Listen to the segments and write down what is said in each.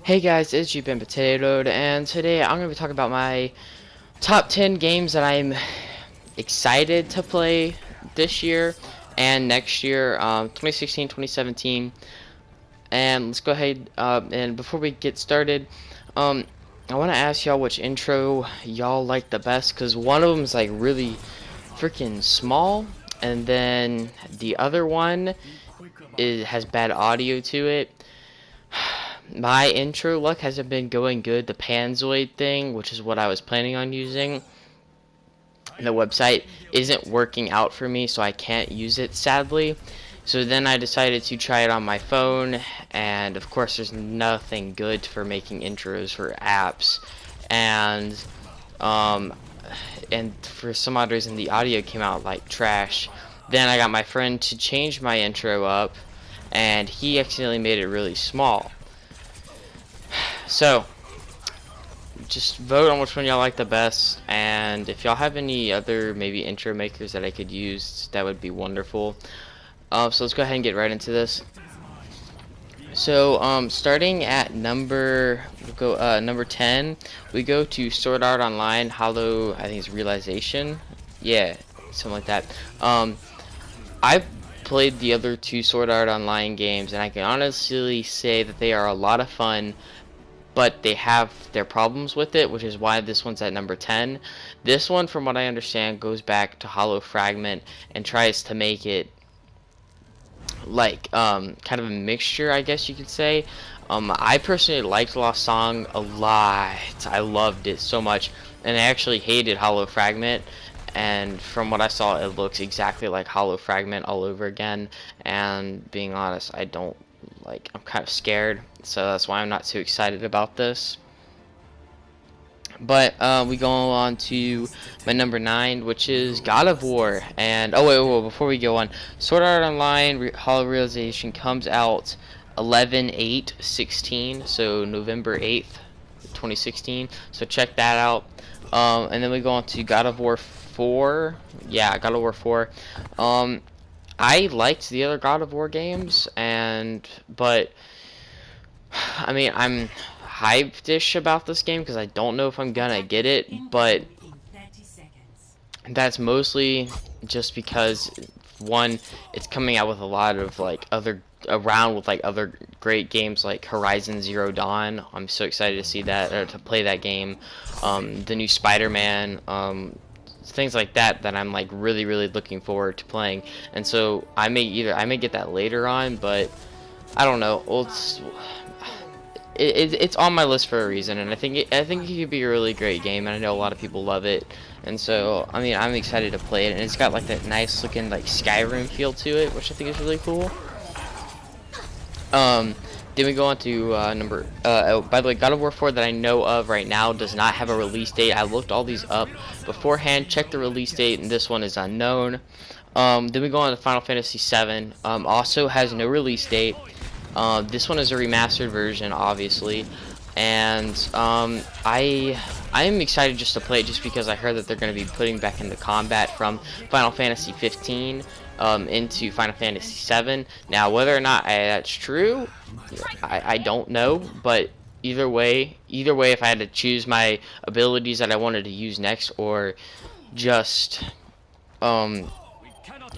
Hey guys, it's Been Potatoed, and today I'm going to be talking about my top 10 games that I'm excited to play this year and next year, 2016, 2017. And let's go ahead, and before we get started, um, I want to ask y'all which intro y'all like the best, because one of them is like really freaking small, and then the other one has bad audio to it. My intro luck hasn't been going good. The Panzoid thing, which is what I was planning on using, the website isn't working out for me, so I can't use it, sadly. So then I decided to try it on my phone, and of course there's nothing good for making intros for apps, and um and for some odd reason the audio came out like trash. Then I got my friend to change my intro up, and he accidentally made it really small. So just vote on which one y'all like the best, and if y'all have any other maybe intro makers that I could use, that would be wonderful. So let's go ahead and get right into this. So starting at number 10, we go to Sword Art Online Hollow, I think it's Realization, yeah, something like that. I've played the other two Sword Art Online games, and I can honestly say that they are a lot of fun, but they have their problems with it, which is why this one's at number 10. This one, from what I understand, goes back to Hollow Fragment and tries to make it like kind of a mixture, I guess you could say. I personally liked Lost Song a lot. I loved it so much, and I actually hated Hollow Fragment. And from what I saw, it looks exactly like Hollow Fragment all over again. And being honest, I'm kind of scared, so that's why I'm not too excited about this. But we go on to my number 9, which is God of War. And wait, before we go on, Sword Art Online Hollow Realization comes out 11/8/16, so November 8th, 2016. So check that out. And then we go on to God of War 4. Yeah, God of War 4. I liked the other God of War games, but I mean, I'm hyped-ish about this game because I don't know if I'm gonna get it, but that's mostly just because, one, it's coming out with a lot of other great games like Horizon Zero Dawn. I'm so excited to see that, or to play that game. The new SpiderMan, things like that I'm like really looking forward to playing. And so I may get that later on, but I don't know. It's on my list for a reason, and I think it could be a really great game, and I know a lot of people love it. And so I mean, I'm excited to play it, and it's got like that nice looking like Skyrim feel to it, which I think is really cool. Then we go on to by the way, God of War 4 that I know of right now does not have a release date. I looked all these up beforehand, checked the release date, and this one is unknown. Then we go on to Final Fantasy VII. Also has no release date. This one is a remastered version, obviously, and I am excited just to play it, just because I heard that they're going to be putting back in the combat from Final Fantasy 15 into Final Fantasy VII. Now, whether or not that's true, I don't know, but either way, if I had to choose my abilities that I wanted to use next, or just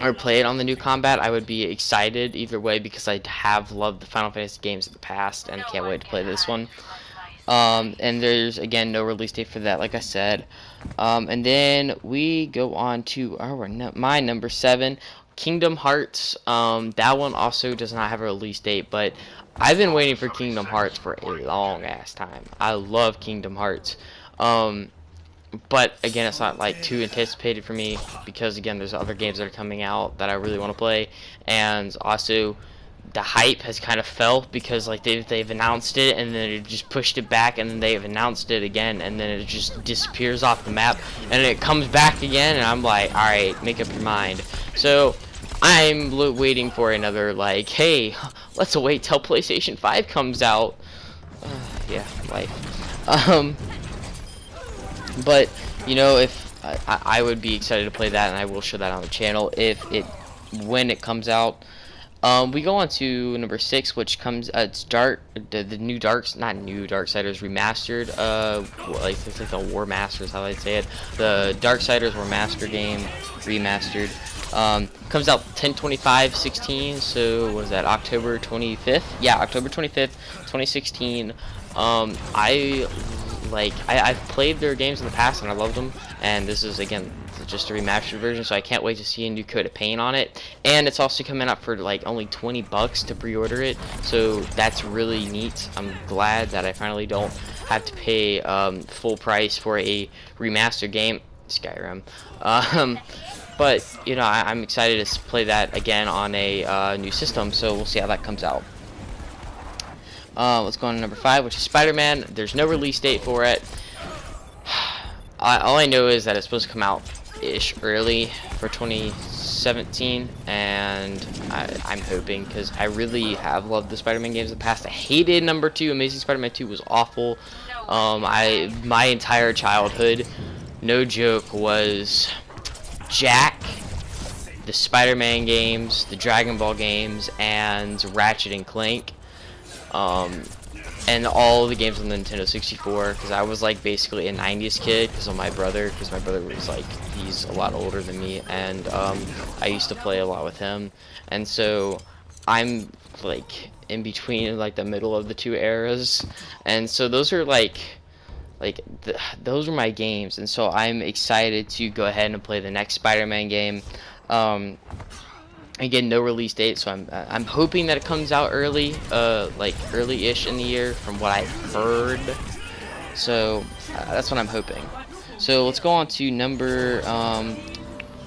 or play it on the new combat, I would be excited either way, because I have loved the Final Fantasy games in the past and can't wait to play this one. And there's again no release date for that, like I said. And then we go on to my number 7, Kingdom Hearts. That one also does not have a release date, but I've been waiting for Kingdom Hearts for a long ass time. I love Kingdom Hearts. But again, it's not like too anticipated for me, because again, there's other games that are coming out that I really want to play, and also the hype has kind of fell, because like they've announced it, and then it just pushed it back, and then they've announced it again, and then it just disappears off the map, and it comes back again, and I'm like, all right, make up your mind. So I'm waiting for another, like, hey, let's wait till PlayStation 5 comes out. Yeah, life. But you know, if I would be excited to play that, and I will show that on the channel when it comes out. We go on to number 6, which comes. It's Dark. The new Darks, not new Darksiders remastered. Like it's like the War Masters, how I'd say it. The Darksiders Remaster game, remastered. Comes out 10/25/16. So what is that? October 25th. Yeah, October 25th, 2016. I've played their games in the past and I loved them, and this is again just a remastered version, so I can't wait to see a new coat of paint on it. And it's also coming out for like only $20 to pre-order it, so that's really neat. I'm glad that I finally don't have to pay full price for a remastered game, Skyrim. But you know, I'm excited to play that again on a new system, so we'll see how that comes out. Let's go on to number 5, which is SpiderMan. There's no release date for it. All I know is that it's supposed to come out ish early for 2017, and I'm hoping, because I really have loved the Spider-Man games in the past. I hated number 2. Amazing Spider-Man 2 was awful. My entire childhood, no joke, was Jack, the Spider-Man games, the Dragon Ball games, and Ratchet and Clank. And all the games on the Nintendo 64, because I was like basically a 90s kid because of my brother, was like, he's a lot older than me, and I used to play a lot with him, and so I'm like in between like the middle of the two eras, and so those are those are my games, and so I'm excited to go ahead and play the next Spider-Man game. Again, no release date, so I'm hoping that it comes out early, like early-ish in the year, from what I've heard. So that's what I'm hoping. So let's go on to number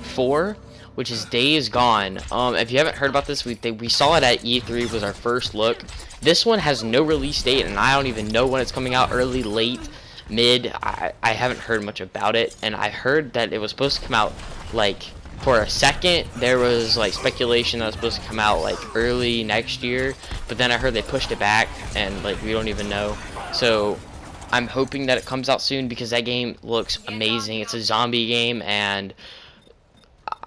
4, which is Days Gone. If you haven't heard about this, we saw it at E3, was our first look. This one has no release date, and I don't even know when it's coming out. Early, late, mid. I haven't heard much about it, and I heard that it was supposed to come out like. For a second, there was like speculation that it was supposed to come out like early next year, but then I heard they pushed it back, and like we don't even know. So I'm hoping that it comes out soon, because that game looks amazing. It's a zombie game, and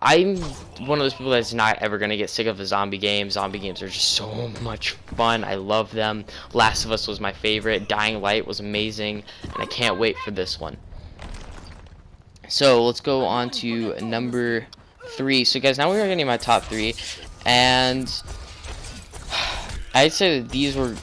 I'm one of those people that's not ever gonna get sick of a zombie game. Zombie games are just so much fun. I love them. Last of Us was my favorite. Dying Light was amazing, and I can't wait for this one. So let's go on to number 3. So guys, now we're getting my top 3, and I'd say that these were,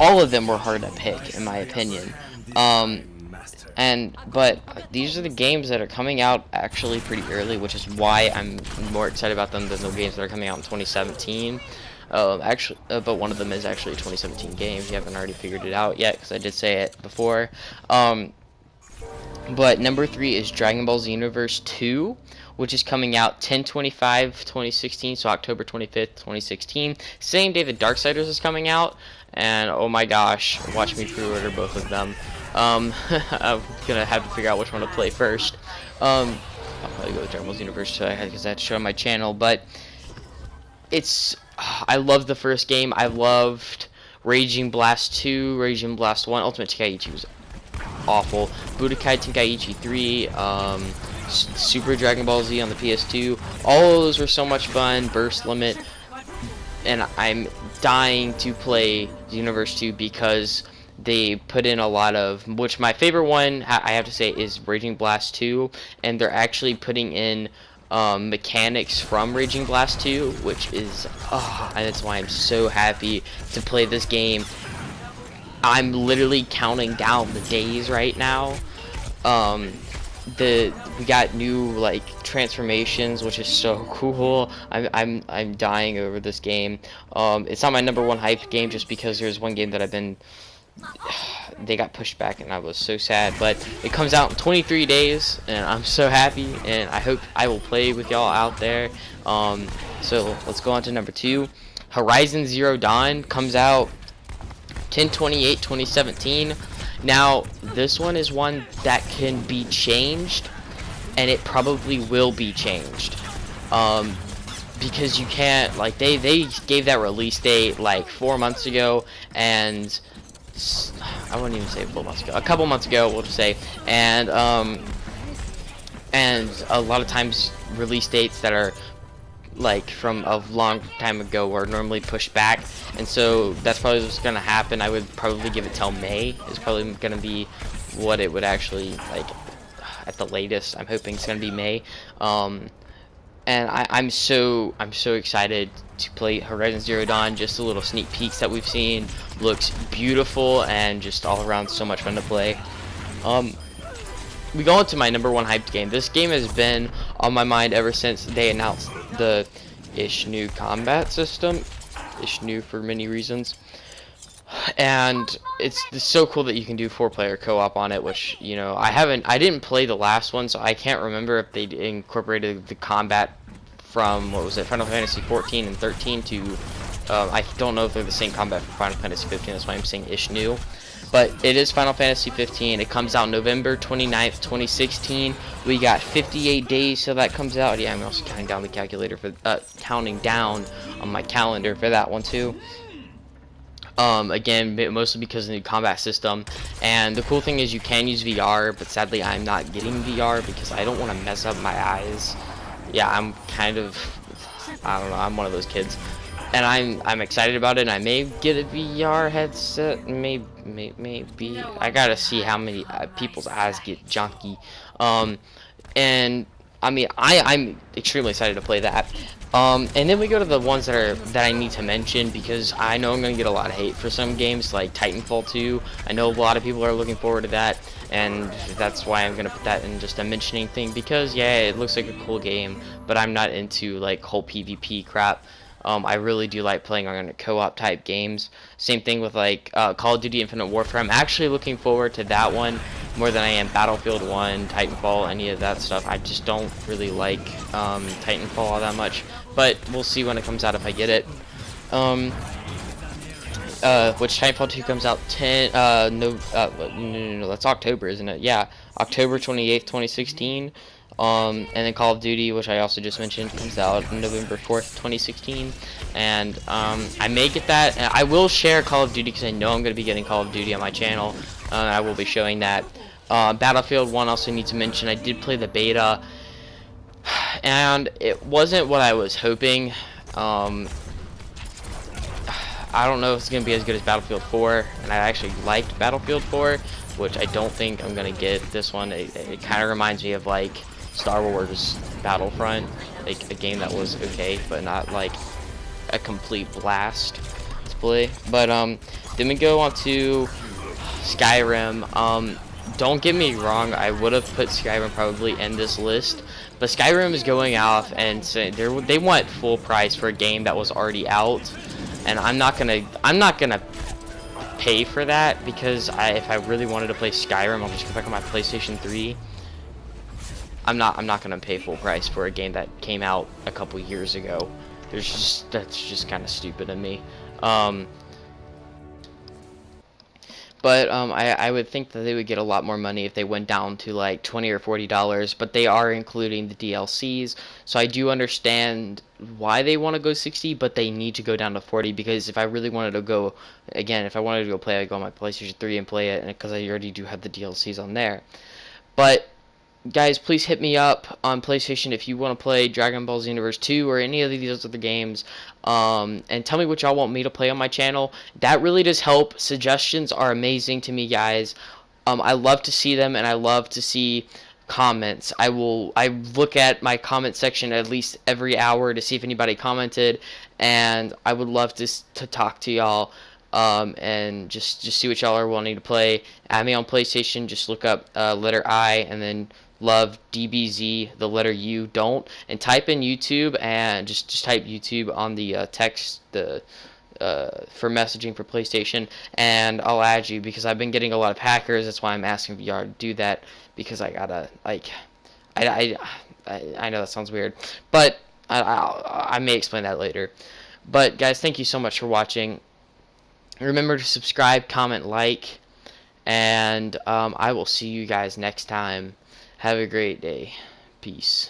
all of them were hard to pick in my opinion. But these are the games that are coming out actually pretty early, which is why I'm more excited about them than the games that are coming out in 2017. But one of them is actually a 2017 game, if you haven't already figured it out yet, because I did say it before. But number 3 is Dragon Ball Xenoverse 2, which is coming out 10/25/2016, so October 25th, 2016. Same day that Darksiders is coming out, and oh my gosh, watch me pre-order both of them. I'm gonna have to figure out which one to play first. I'll probably go with Dragon Ball Xenoverse because I had to show on my channel, but I loved the first game. I loved Raging Blast 2, Raging Blast 1, Ultimate Tenkaichi was awful. Budokai Tenkaichi 3, Super Dragon Ball Z on the PS2. All of those were so much fun. Burst Limit, and I'm dying to play Xenoverse 2 because they put in a lot of, which my favorite one I have to say is Raging Blast 2, and they're actually putting in mechanics from Raging Blast 2, which is, and that's why I'm so happy to play this game. I'm literally counting down the days right now. We got new like transformations, which is so cool. I'm dying over this game. It's not my number 1 hype game, just because there's one game that they got pushed back, and I was so sad. But it comes out in 23 days, and I'm so happy, and I hope I will play with y'all out there. So let's go on to number 2. Horizon Zero Dawn comes out 10/28/2017. Now, this one is one that can be changed, and it probably will be changed. Because you can't, like, they gave that release date like 4 months ago, and I wouldn't even say 4 months ago, a couple months ago, we'll just say, and a lot of times release dates that are like from a long time ago were normally pushed back, and so that's probably what's gonna happen. I would probably give it till May is probably gonna be what it would actually like at the latest. I'm hoping it's gonna be May. And I'm so excited to play Horizon Zero Dawn. Just the little sneak peeks that we've seen looks beautiful and just all around so much fun to play. We go into my #1 hyped game. This game has been on my mind ever since they announced the new combat system. New for many reasons. And it's so cool that you can do 4-player co-op on it, which, you know, I didn't play the last one, so I can't remember if they incorporated the combat from, what was it, Final Fantasy 14 and 13 to, I don't know if they're the same combat for Final Fantasy 15, that's why I'm saying ish new. But it is Final Fantasy 15. It comes out November 29th, 2016. We got 58 days till that comes out. Yeah, I'm also counting down the calculator for, counting down on my calendar for that one too. Again, mostly because of the new combat system. And the cool thing is you can use VR, but sadly I'm not getting VR because I don't want to mess up my eyes. Yeah, I'm kind of, I don't know, I'm one of those kids. And I'm excited about it, and I may get a VR headset, maybe. I gotta see how many people's eyes get junky. And I mean, I'm extremely excited to play that. And then we go to the ones that I need to mention, because I know I'm gonna get a lot of hate for some games like Titanfall 2. I know a lot of people are looking forward to that, and that's why I'm gonna put that in just a mentioning thing, because yeah, it looks like a cool game, but I'm not into like whole PvP crap. I really do like playing on co-op type games. Same thing with like Call of Duty Infinite Warfare. I'm actually looking forward to that one more than I am Battlefield 1, Titanfall, any of that stuff. I just don't really like Titanfall all that much, but we'll see when it comes out if I get it. Which Titanfall 2 comes out no, that's October, isn't it? Yeah, October 28th, 2016. And then Call of Duty, which I also just mentioned, comes out November 4th, 2016. And I may get that. I will share Call of Duty because I know I'm going to be getting Call of Duty on my channel. I will be showing that. Battlefield 1 also need to mention. I did play the beta, and it wasn't what I was hoping. I don't know if it's going to be as good as Battlefield 4, and I actually liked Battlefield 4, which I don't think I'm going to get this one. It kind of reminds me of like Star Wars Battlefront, like a game that was okay, but not like a complete blast to play. But then we go on to Skyrim. Don't get me wrong, I would have put Skyrim probably in this list, but Skyrim is going off and saying they want full price for a game that was already out, and I'm not gonna pay for that, because if I really wanted to play Skyrim, I'll just go back on my PlayStation 3. I'm not gonna pay full price for a game that came out a couple years ago. That's just kind of stupid of me. But I would think that they would get a lot more money if they went down to like $20 or $40, but they are including the DLCs, so I do understand why they want to go 60, but they need to go down to 40, because if I really wanted to go, again, if I wanted to go play, I'd go on my PlayStation 3 and play it, and because I already do have the DLCs on there. But guys, please hit me up on PlayStation if you want to play Dragon Ball Xenoverse 2 or any of these other games, and tell me what y'all want me to play on my channel. That really does help. Suggestions are amazing to me, guys. I love to see them, and I love to see comments. I look at my comment section at least every hour to see if anybody commented, and I would love to talk to y'all. And just see what y'all are wanting to play. Add me on PlayStation. Just look up letter I and then love DBZ, the letter U, don't, and type in YouTube, and just type YouTube on the text for messaging for PlayStation, and I'll add you, because I've been getting a lot of hackers. That's why I'm asking VR to do that, because I gotta, like, I know that sounds weird, but I may explain that later. But guys, thank you so much for watching. Remember to subscribe, comment, like, and I will see you guys next time. Have a great day. Peace.